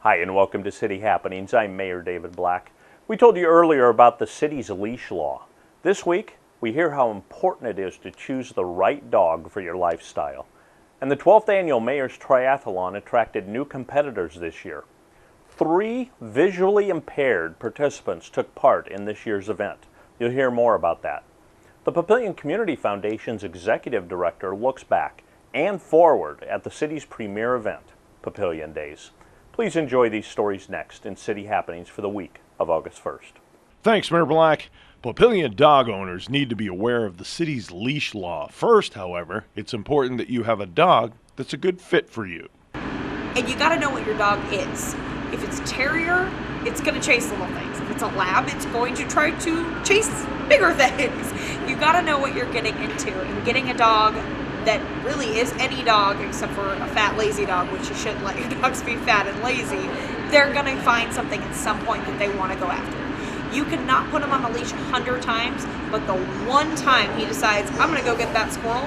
Hi and welcome to City Happenings. I'm Mayor David Black. We told you earlier about the city's leash law. This week, we hear how important it is to choose the right dog for your lifestyle. And the 12th Annual Mayor's Triathlon attracted new competitors this year. 3 visually impaired participants took part in this year's event. You'll hear more about that. The Papillion Community Foundation's Executive Director looks back and forward at the city's premier event, Papillion Days. Please enjoy these stories next in City Happenings for the week of August 1st. Thanks, Mayor Black. Papillion dog owners need to be aware of the city's leash law. First, however, it's important that you have a dog that's a good fit for you. And you got to know what your dog is. If it's a terrier, it's going to chase little things. If it's a lab, it's going to try to chase bigger things. You got to know what you're getting into. And getting a dog that really is any dog except for a fat, lazy dog, which you shouldn't let your dogs be fat and lazy, they're going to find something at some point that they want to go after. You cannot put him on the leash 100 times, but the one time he decides, I'm going to go get that squirrel,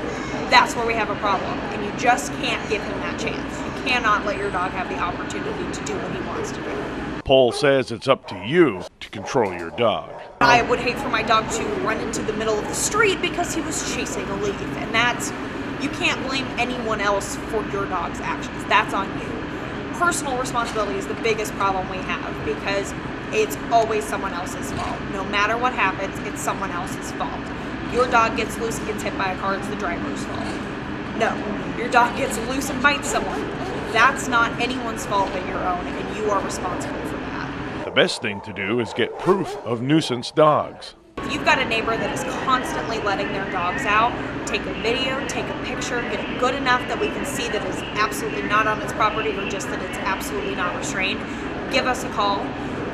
that's where we have a problem. And you just can't give him that chance. You cannot let your dog have the opportunity to do what he wants to do. Paul says it's up to you to control your dog. I would hate for my dog to run into the middle of the street because he was chasing a leaf, and that's, you can't blame anyone else for your dog's actions. That's on you. Personal responsibility is the biggest problem we have because it's always someone else's fault. No matter what happens, it's someone else's fault. Your dog gets loose and gets hit by a car, it's the driver's fault. No, your dog gets loose and bites someone. That's not anyone's fault but your own, and you are responsible for that. The best thing to do is get proof of nuisance dogs. If you've got a neighbor that is constantly letting their dogs out, take a video, take a picture, get it good enough that we can see that it's absolutely not on its property or just that it's absolutely not restrained, give us a call.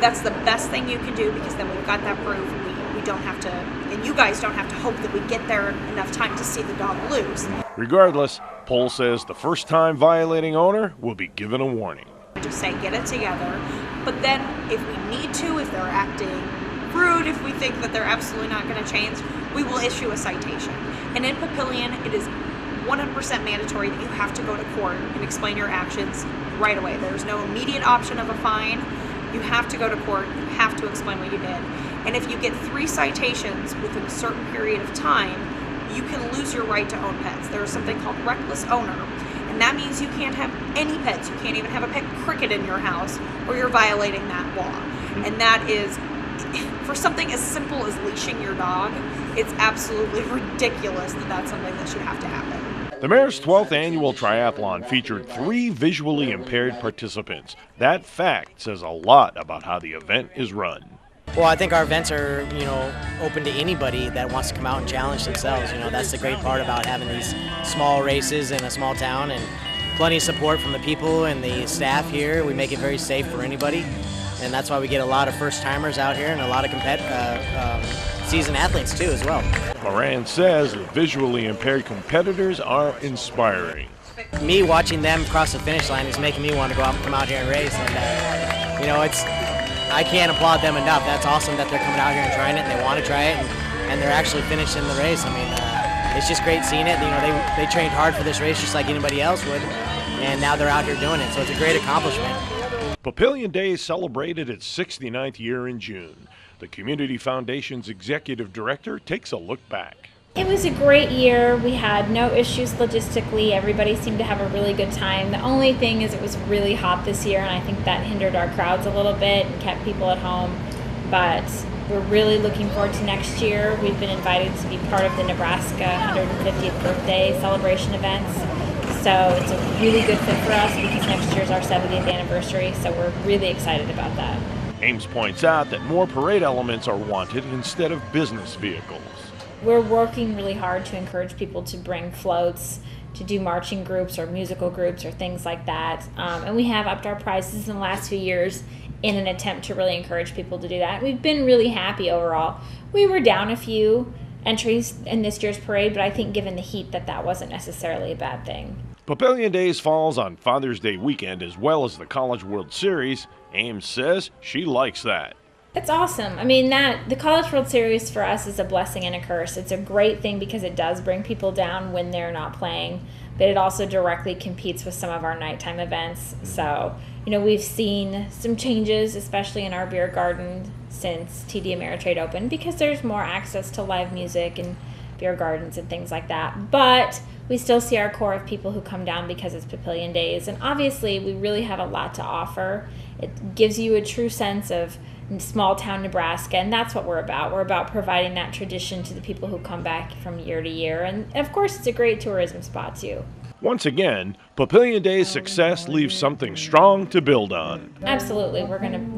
That's the best thing you can do because then we've got that proof. We don't have to, and you guys don't have to hope that we get there enough time to see the dog loose. Regardless, Paul says the first time violating owner will be given a warning. Just say get it together, but then if we need to, if they're acting rude, if we think that they're absolutely not going to change, we will issue a citation. And in Papillion, it is 100% mandatory that you have to go to court and explain your actions right away. There's no immediate option of a fine. You have to go to court, you have to explain what you did. And if you get 3 citations within a certain period of time, you can lose your right to own pets. There is something called reckless owner, and that means you can't have any pets. You can't even have a pet cricket in your house, or you're violating that law. And that is, for something as simple as leashing your dog, it's absolutely ridiculous that that's something that should have to happen. The Mayor's 12th Annual Triathlon featured 3 visually impaired participants. That fact says a lot about how the event is run. Well, I think our events are, open to anybody that wants to come out and challenge themselves. That's the great part about having these small races in a small town, and plenty of support from the people and the staff here. We make it very safe for anybody, and that's why we get a lot of first-timers out here and a lot of seasoned athletes too as well. Moran says the visually impaired competitors are inspiring. Me watching them cross the finish line is making me want to come out here and race, and I can't applaud them enough. That's awesome that they're coming out here and trying it, and they want to try it, and they're actually finishing the race. It's just great seeing it. They trained hard for this race just like anybody else would, and now they're out here doing it, so it's a great accomplishment. Papillion Days celebrated its 69th year in June. The Community Foundation's Executive Director takes a look back. It was a great year. We had no issues logistically. Everybody seemed to have a really good time. The only thing is it was really hot this year, and I think that hindered our crowds a little bit and kept people at home. But we're really looking forward to next year. We've been invited to be part of the Nebraska 150th birthday celebration events. So it's a really good fit for us because next year's our 70th anniversary, so we're really excited about that. Ames points out that more parade elements are wanted instead of business vehicles. We're working really hard to encourage people to bring floats, to do marching groups or musical groups or things like that. And we have upped our prices in the last few years in an attempt to really encourage people to do that. We've been really happy overall. We were down a few entries in this year's parade, but I think given the heat that wasn't necessarily a bad thing. Papillion Days falls on Father's Day weekend as well as the College World Series. Ames says she likes that. It's awesome. The College World Series for us is a blessing and a curse. It's a great thing because it does bring people down when they're not playing, but it also directly competes with some of our nighttime events. So, we've seen some changes, especially in our beer garden since TD Ameritrade opened, because there's more access to live music and beer gardens and things like that. But we still see our core of people who come down because it's Papillion Days. And obviously, we really have a lot to offer. It gives you a true sense of small town Nebraska, and that's what we're about. We're about providing that tradition to the people who come back from year to year. And of course, it's a great tourism spot too. Once again, Papillion Day's success leaves something strong to build on. Absolutely.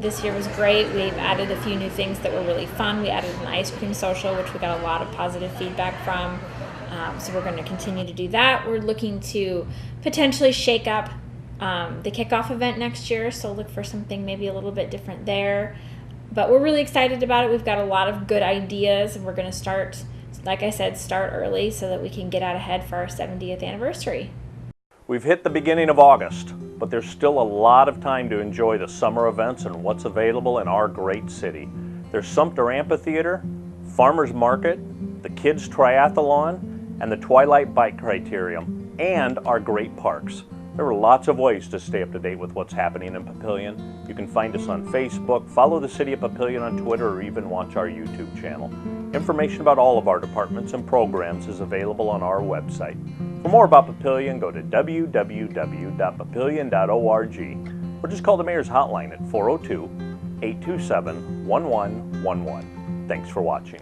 This year was great. We've added a few new things that were really fun. We added an ice cream social, which we got a lot of positive feedback from. So we're going to continue to do that. We're looking to potentially shake up the kickoff event next year, so look for something maybe a little bit different there. But we're really excited about it. We've got a lot of good ideas, and we're going to start, like I said, start early so that we can get out ahead for our 70th anniversary. We've hit the beginning of August, but there's still a lot of time to enjoy the summer events and what's available in our great city. There's Sumter Amphitheater, Farmers Market, the Kids Triathlon, and the Twilight Bike Criterium, and our great parks. There are lots of ways to stay up to date with what's happening in Papillion. You can find us on Facebook, follow the City of Papillion on Twitter, or even watch our YouTube channel. Information about all of our departments and programs is available on our website. For more about Papillion, go to www.papillion.org or just call the Mayor's Hotline at 402-827-1111. Thanks for watching.